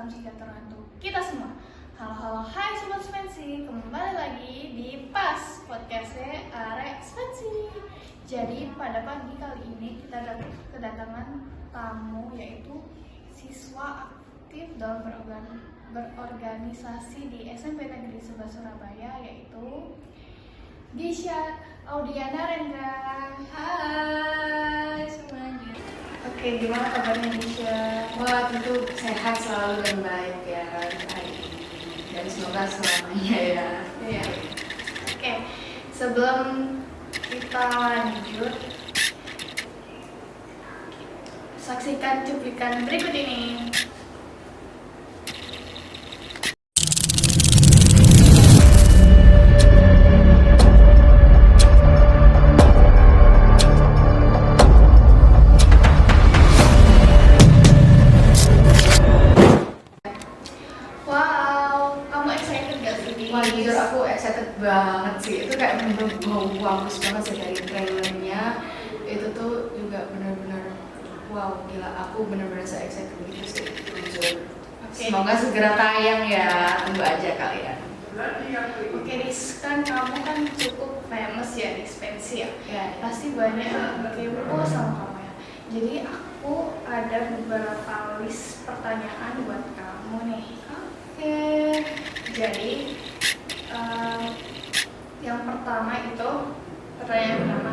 salam sejahtera untuk kita semua. Halo, hai Sobat Spensi, kembali lagi di PAS, podcastnya Arek Spensi. Jadi pada pagi kali ini kita kedatangan tamu, yaitu siswa aktif dalam berorganisasi di SMP Negeri 11 Surabaya, yaitu Gisha Audiana Rendra. Hai semuanya. Oke, gimana kabarnya Gisha? Wah, tentu sehat selalu dan baik ya hari ini. Dan semoga selamanya ya. Iya. Oke, sebelum kita lanjut, saksikan cuplikan berikut ini. Wow, kamu excited gak sih? Wah, jujur aku excited banget sih. Itu kayak bener-bener bagus banget sih dari trailernya. Itu tuh juga bener-bener wow, gila, aku bener-bener se-excited gitu sih, jujur. Oke. Semoga segera tayang ya, tunggu aja kalian. Oke, Riz, kan kamu kan cukup famous ya di Spensi ya. Ya, Pasti banyak yang kepo sama kamu ya. Jadi aku ada beberapa list pertanyaan buat kamu nih. Oke. Jadi yang pertama itu pertanyaan pertama.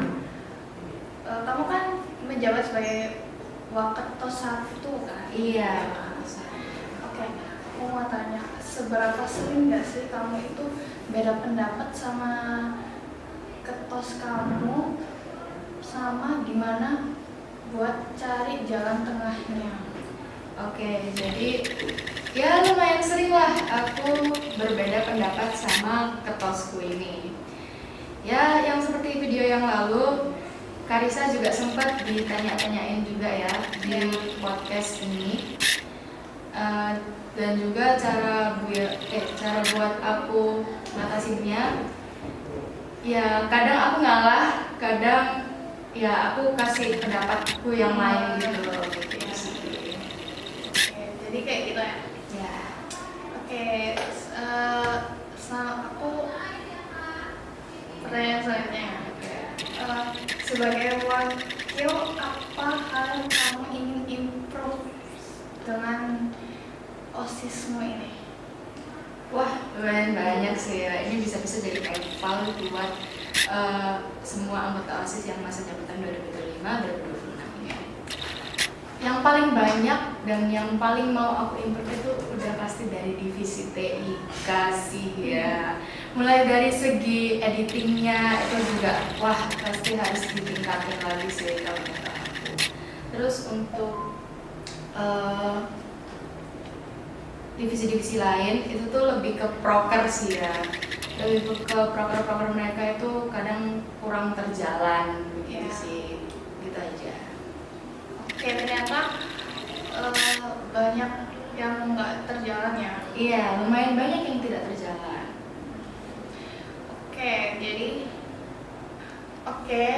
Kamu kan menjabat sebagai Waketos 1 kan? iya. Oke, aku mau tanya, seberapa sering nggak sih kamu itu beda pendapat sama ketos kamu, sama gimana buat cari jalan tengahnya? Oke, jadi ya lumayan sering lah aku berbeda pendapat sama ketosku ini. Ya, yang seperti video yang lalu, Karissa juga sempat ditanya-tanyain juga ya di podcast ini. Dan juga cara buat aku ngatasinnya, ya kadang aku ngalah, kadang ya aku kasih pendapatku yang lain gitu loh. Gitu sih. Oke, jadi kayak gitu ya. Ya. Oke, aku pertanyaan selanjutnya. Sebagai wakil, apa hal yang kamu ingin improve dengan OSISmu ini? Wah, lumayan banyak sih ya. Ini bisa jadi eval buat semua anggota OSIS yang masa jabatan 2025-2026 ya. Yang paling banyak dan yang paling mau aku improve itu udah pasti dari divisi TIK sih ya. Mulai dari segi editingnya itu juga wah pasti harus ditingkatin lagi sih kalau kata aku. Terus untuk divisi-divisi lain itu tuh lebih ke proker sih ya. Lebih ke proker-proker mereka itu kadang kurang terjalan begitu sih. Gitu aja. Oke, ternyata banyak yang nggak terjalan ya. Iya, lumayan banyak yang tidak terjalan. Oke,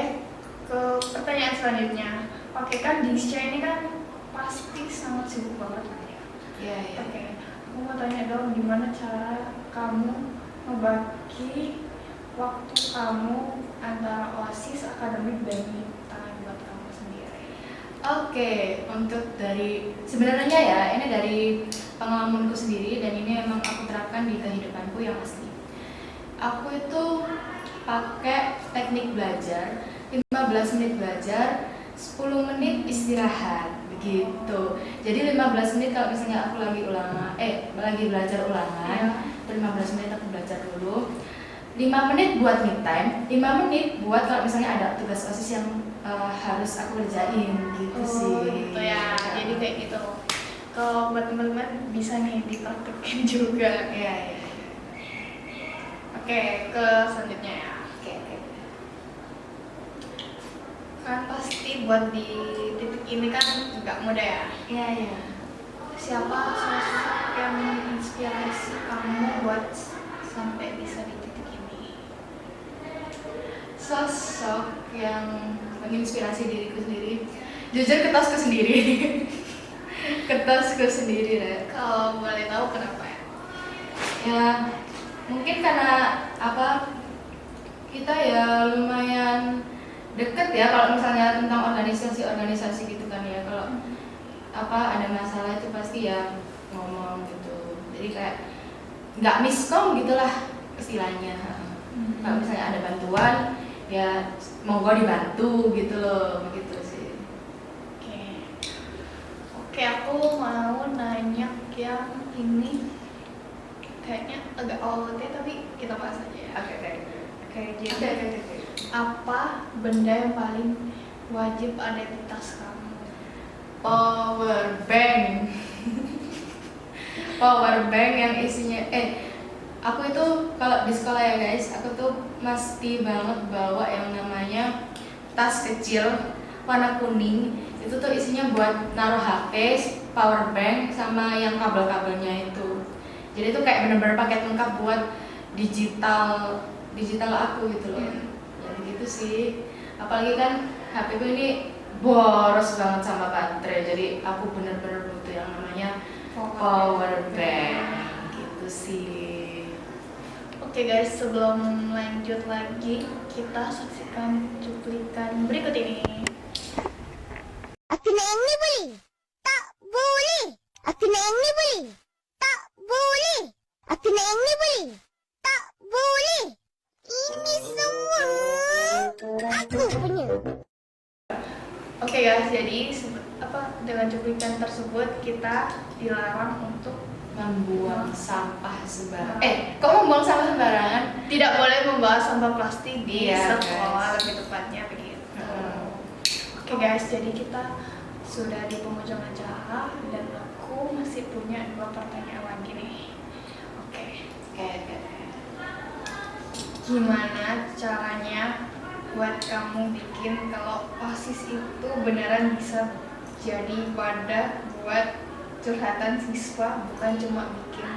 ke pertanyaan selanjutnya. Oke, kan Gisha ini kan pasti sangat sibuk banget kan ya. Iya. Oke, aku mau tanya dong, gimana cara kamu membagi waktu kamu antara OSIS, akademik, dan me time buat kamu sendiri? Oke, untuk sebenarnya ya ini dari pengalamanku sendiri dan ini emang aku terapkan di kehidupanku yang asli. Aku itu pakai teknik belajar 15 menit belajar, 10 menit istirahat begitu. Jadi 15 menit kalau misalnya aku lagi belajar ulangan, 15 menit aku belajar dulu. 5 menit buat me time, 5 menit buat kalau misalnya ada tugas OSIS yang harus aku kerjain gitu sih. Gitu ya. Jadi kayak gitu. Kalau buat teman-teman bisa nih dipraktekin juga. Iya. Oke, ke selanjutnya ya. Oke. Kan pasti buat di titik ini kan nggak mudah ya. Iya. Siapa sosok yang menginspirasi kamu buat sampai bisa di titik ini? Sosok yang menginspirasi diriku sendiri, jujur ketosku sendiri. ke tasku sendiri deh. Kalau boleh tahu kenapa ya? Ya mungkin karena apa, kita ya lumayan deket ya kalau misalnya tentang organisasi gitu kan ya. Kalau apa ada masalah itu pasti ya ngomong gitu, jadi kayak nggak miskom gitulah istilahnya. Kalau misalnya ada bantuan ya monggo dibantu gitu loh, begitu sih. Oke. Oke, aku mau nanya yang ini kayaknya agak OOT tapi kita bahas aja ya. Oke, jadi apa benda yang paling wajib ada di tas kamu? Power bank. Power bank yang isinya aku itu kalau di sekolah ya guys, aku tuh mesti banget bawa yang namanya tas kecil warna kuning. Itu tuh isinya buat naruh HP, power bank, sama yang kabel-kabelnya itu. Jadi itu kayak bener-bener paket lengkap buat digital aku gitu loh. Ya begitu sih. Apalagi kan HP ku ini boros banget sama baterai, jadi aku bener-bener butuh yang namanya power bank gitu sih. Oke guys, sebelum lanjut lagi, kita saksikan cuplikan berikut ini. Aku nak yang ni boleh? Tak boleh. Aku nak yang ni boleh? Tak boleh. Aku nak yang ni boleh? Tak boleh. Ini semua aku punya. Oke guys, jadi dengan cuplikan tersebut kita dilarang untuk Membuang sampah sembarangan. Kok membuang sampah sembarangan? tidak boleh membawa sampah plastik di Iya, sekolah, guys. lebih tepatnya begitu. Oke guys, jadi kita sudah di penghujung acara dan aku masih punya 2 pertanyaan lagi nih. Oke. Gimana caranya buat kamu bikin kalau OSIS itu beneran bisa jadi wadah buat curhatan siswa, bukan cuma bikin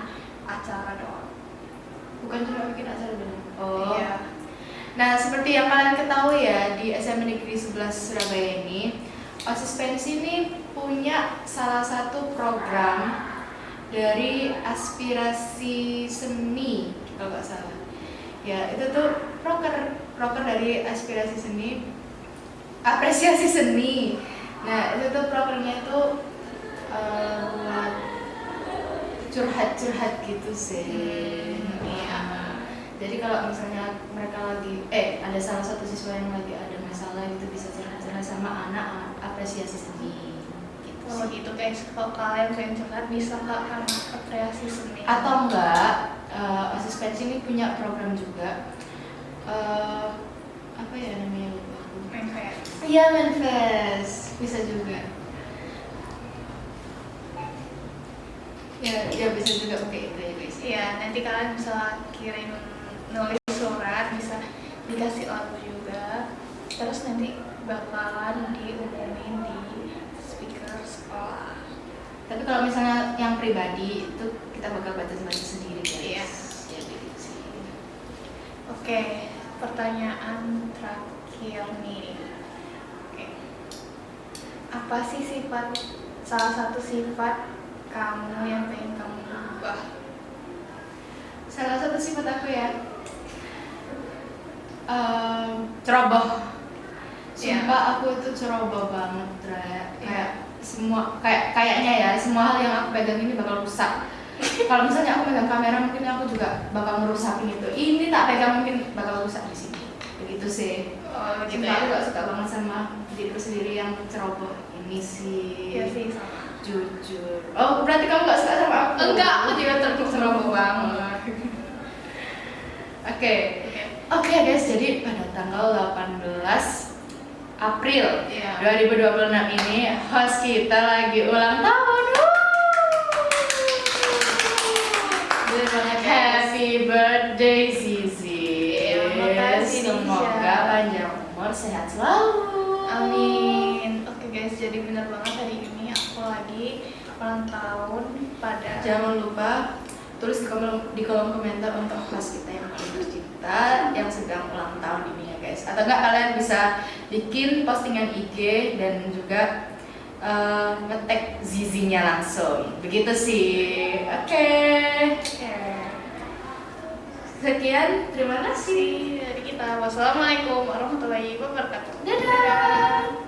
acara doang? Bukan cuma bikin acara doang. Iya. Nah, seperti yang kalian ketahui ya, di SMA Negeri 11 Surabaya ini, OSIS Pensi ini punya salah satu program dari aspirasi seni kalau nggak salah. Ya, itu tuh proker dari aspirasi seni, apresiasi seni. Nah, itu tuh prokernya itu buat curhat gitu sih. Iya. Jadi kalau misalnya mereka lagi ada salah satu siswa yang lagi ada masalah gitu, bisa curhat sama anak apresiasi seni gitu. Oh gitu guys, kalau kalian pengen curhat bisa ke anak apresiasi seni. Atau enggak, OSIS Pensi ini punya program juga, apa ya namanya, lupa aku. Manfest. Iya, Manfest bisa juga. Ya bisa juga pakai itu ya guys. Iya, nanti kalian bisa kirim nulis surat, bisa dikasih lagu juga. Terus nanti bakalan diumumin di speaker sekolah. Tapi kalau misalnya yang pribadi itu kita bakal baca sendiri guys. Iya. Ya gitu sih. Oke, pertanyaan terakhir nih. Oke. Apa sih salah satu sifat kamu yang pengen kamu ubah? Salah satu sifat aku ya, ceroboh. Sumpah aku itu ceroboh banget, kayak semua kayaknya ya semua hal yang aku pegang ini bakal rusak. Kalau misalnya aku pegang kamera mungkin aku juga bakal ngerusakin itu. Ini tak pegang mungkin bakal rusak di sini. Begitu sih. Oh gitu Sumpah aku ya. gak suka banget sama diriku sendiri yang ceroboh ini sih. Iya sih sama. Jujur. Oh berarti kamu gak suka sama aku? Enggak, aku juga ceroboh banget. Oke guys, jadi pada tanggal 18 April Iya. 2026 ini host kita lagi ulang tahun. Jadi banyak happy birthday Zizi. Terima kasih, Semoga Nisha. panjang umur, sehat selalu. Amin. Oke guys, jadi benar banget hari ini aku lagi ulang tahun pada. Jangan lupa tulis di kolom komentar untuk host kita yang paling tercinta yang sedang ulang tahun ini ya guys. Atau enggak kalian bisa bikin postingan IG dan juga ngetek zizinya langsung. Begitu sih. Oke. Sekian, terima kasih dari kita. Wassalamualaikum warahmatullahi wabarakatuh. Dadah.